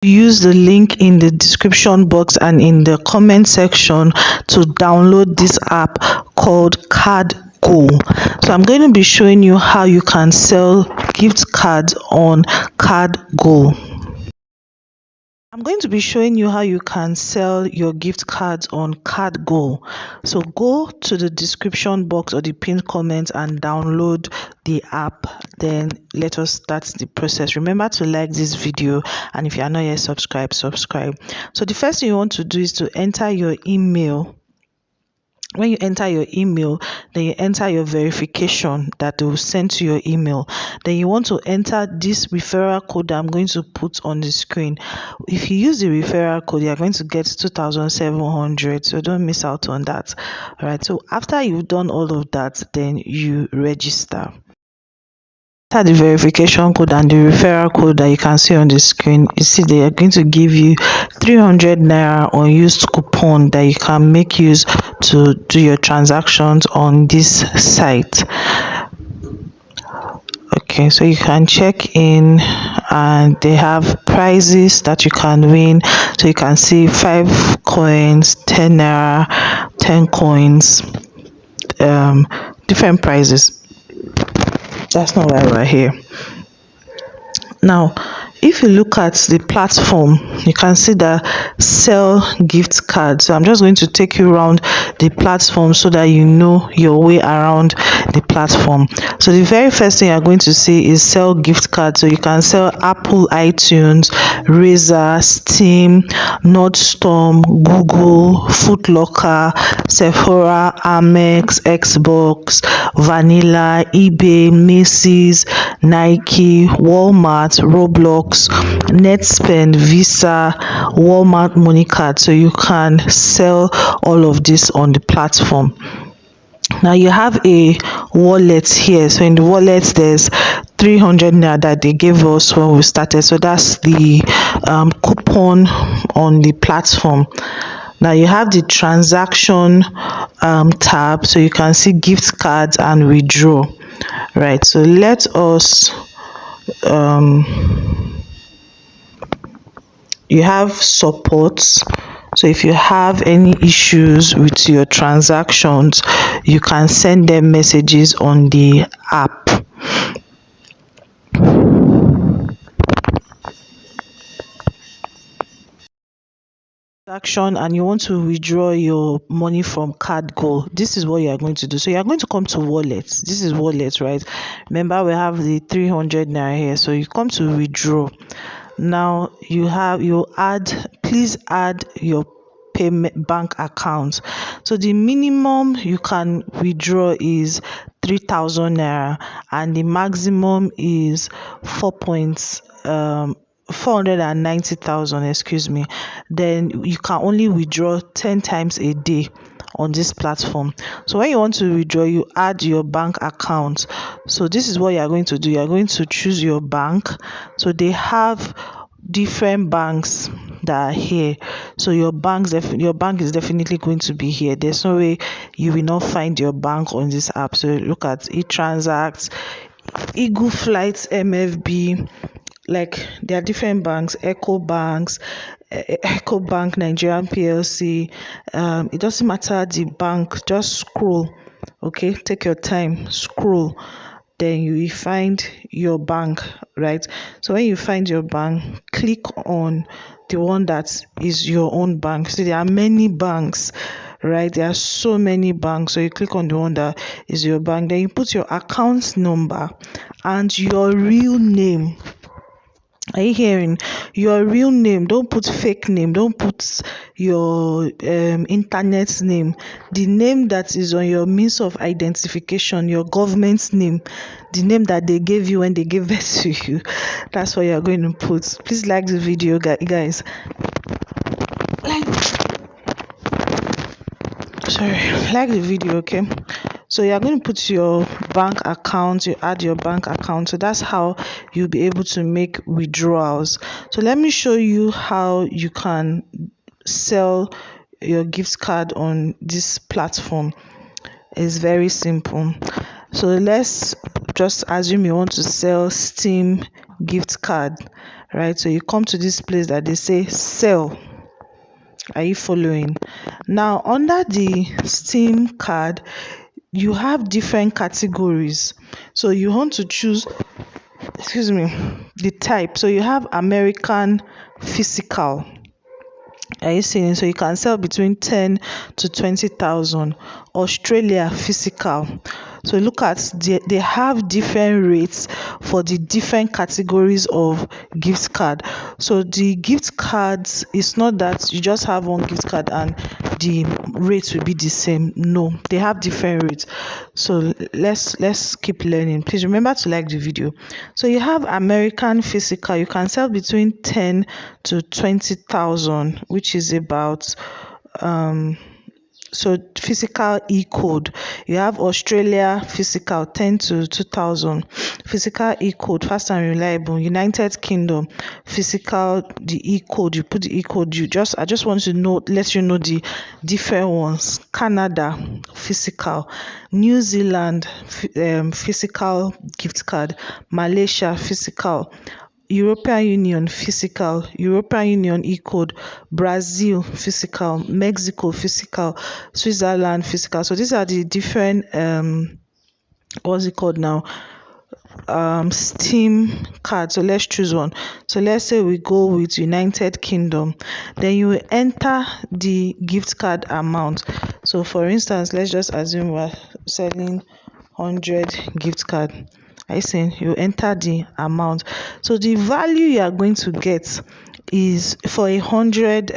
Use the link in the description box and in the comment section to download this app called Card Go. So I'm going to be showing you how you can sell gift cards on Card Go. I'm going to be showing you how you can sell your gift cards on Card Go. So go to the description box or the pinned comment and download the app. Then let us start the process. Remember to like this video, and if you are not yet subscribed, subscribe. So the first thing you want to do is to enter your email. When you enter your email, then you enter your verification that they will send to your email. Then you want to enter this referral code that I'm going to put on the screen. If you use the referral code, you are going to get 2,700, so don't miss out on that. All right, so after you've done all of that, then you register. Enter the verification code and the referral code that you can see on the screen. You see they are going to give you 300 naira unused coupon that you can make use to do your transactions on this site. Okay, so you can check in and they have prizes that you can win. So you can see 5 coins, 10 naira, 10 coins, different prizes. That's not why we're here. Now, if you look at the platform, you can see that sell gift cards. So I'm just going to take you around the platform so that you know your way around the platform. So the very first thing you're going to see is sell gift cards. So you can sell Apple, iTunes, Razer, Steam, Nordstorm, Google, Footlocker, Sephora, Amex, Xbox, Vanilla, eBay, Macy's, Nike, Walmart, Roblox, Netspend, Visa, Walmart money card. So you can sell all of this on the platform. Now you have a wallet here. So in the wallet there's 300 naira that they gave us when we started. So that's the coupon on the platform. Now you have the transaction tab, so you can see gift cards and withdraw. Right, so let us you have support. So if you have any issues with your transactions, you can send them messages on the app. And you want to withdraw your money from Card Go, this is what you are going to do. So you are going to come to wallet. This is wallet, right? Remember we have the 300 naira here. So you come to withdraw. Now you please add your payment bank account. So the minimum you can withdraw is 3,000 naira and the maximum is 490,000, excuse me. Then you can only withdraw 10 times a day on this platform. So when you want to withdraw, you add your bank account. So this is what you are going to do. You are going to choose your bank. So they have different banks that are here. So your bank is definitely going to be here. There's no way you will not find your bank on this app. So look at eTransact, Eagle Flights, MFB. Like there are different banks, Eco Bank, Nigerian PLC. It doesn't matter the bank, just scroll. Okay, take your time, scroll. Then you will find your bank, right? So when you find your bank, click on the one that is your own bank. So there are many banks, right? There are so many banks. So you click on the one that is your bank. Then you put your account number and your real name. Are you hearing? Your real name. Don't put fake name. Don't put your internet name. The name that is on your means of identification, your government's name, the name that they gave you when they gave birth to you. That's what you're going to put. Please like the video, guys. Like the video, okay? So you're going to put your bank account, you add your bank account. So that's how you'll be able to make withdrawals. So let me show you how you can sell your gift card on this platform. It's very simple. So let's just assume you want to sell Steam gift card, right? So you come to this place that they say sell. Are you following? Now under the Steam card, you have different categories. So you want to choose, excuse me, the type. So you have American physical. Are you seeing? So you can sell between 10 to 20,000. Australia physical. So look at they have different rates for the different categories of gift card. So the gift cards, it's not that you just have one gift card and the rates will be the same. No, they have different rates. So let's keep learning. Please remember to like the video. So you have American physical. You can sell between 10 to 20,000, which is about so physical e-code. You have Australia physical 10 to 2,000. Physical e-code, fast and reliable. United Kingdom physical, the e-code, you put the e-code. I just want to know, let you know the different ones. Canada physical. New Zealand physical gift card. Malaysia physical. European Union physical, European Union e-code, Brazil physical, Mexico physical, Switzerland physical. So these are the different what's it called now, Steam card. So let's choose one. So let's say we go with United Kingdom. Then you will enter the gift card amount. So for instance, let's just assume we're selling 100 gift card. I saying you enter the amount. So the value you are going to get is for 100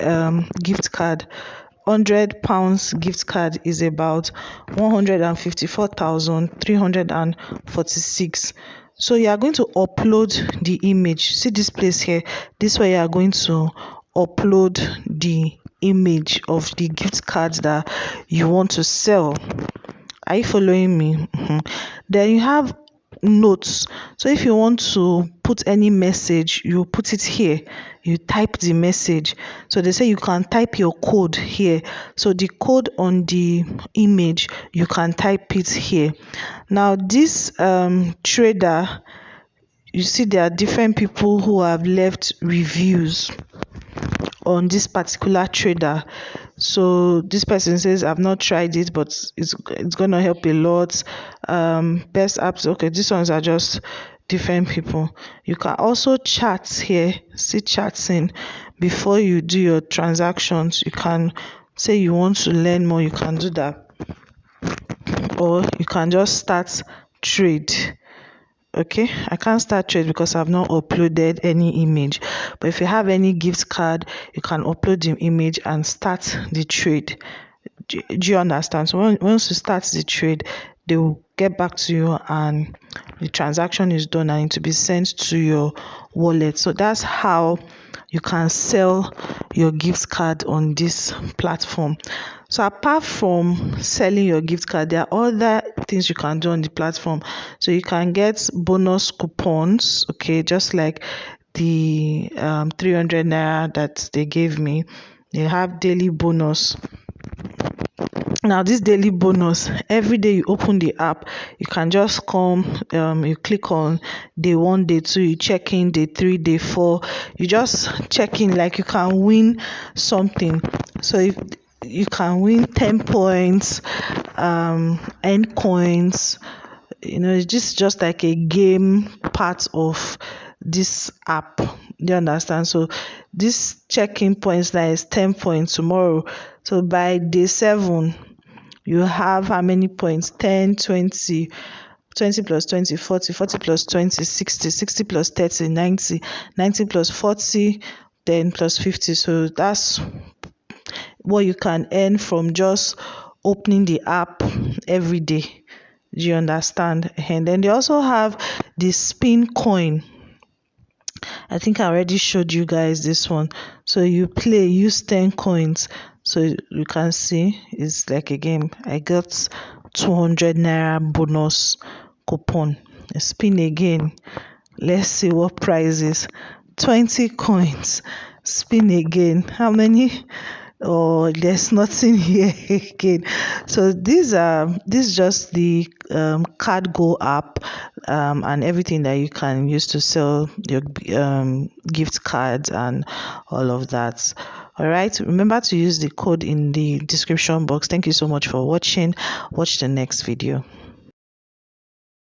gift card. £100 gift card is about 154,346. So you are going to upload the image. See this place here. This way you are going to upload the image of the gift cards that you want to sell. Are you following me? Then you have notes. So if you want to put any message, you put it here. You type the message. So they say you can type your code here. So the code on the image, you can type it here. Now this trader, you see there are different people who have left reviews on this particular trader. So this person says, I've not tried it, but it's gonna help a lot. Best apps. Okay, these ones are just different people. You can also chat here. See chatting before you do your transactions. You can say you want to learn more, you can do that, or you can just start trade. Okay, I can't start trade because I've not uploaded any image, but if you have any gift card, you can upload the image and start the trade. Do you understand? So once you start the trade, they will get back to you and the transaction is done and it will be sent to your wallet. So that's how you can sell your gift card on this platform. So apart from selling your gift card, there are other things you can do on the platform. So you can get bonus coupons, okay, just like the 300 naira that they gave me. They have daily bonus. Now this daily bonus, every day you open the app, you can just come, you click on day 1, day 2, you check in, day 3, day 4, you just check in, like you can win something. So if you can win 10 points, end coins, you know, it's just like a game part of this app. Do you understand? So this check-in points now is 10 points tomorrow. So by day 7, you have how many points? 10, 20, 20 plus 20, 40, 40 plus 20, 60, 60 plus 30, 90, 90 plus 40, 10 plus 50. So that's what you can earn from just opening the app every day. Do you understand? And then they also have the spin coin. I think I already showed you guys this one. So you play, use 10 coins. So you can see it's like a game. I got 200 naira bonus coupon. Spin again. Let's see what price is. 20 coins. Spin again. How many? Oh, there's nothing here again. So this is just the card go app, and everything that you can use to sell your gift cards and all of that. All right, remember to use the code in the description box. Thank you so much for watching. Watch the next video.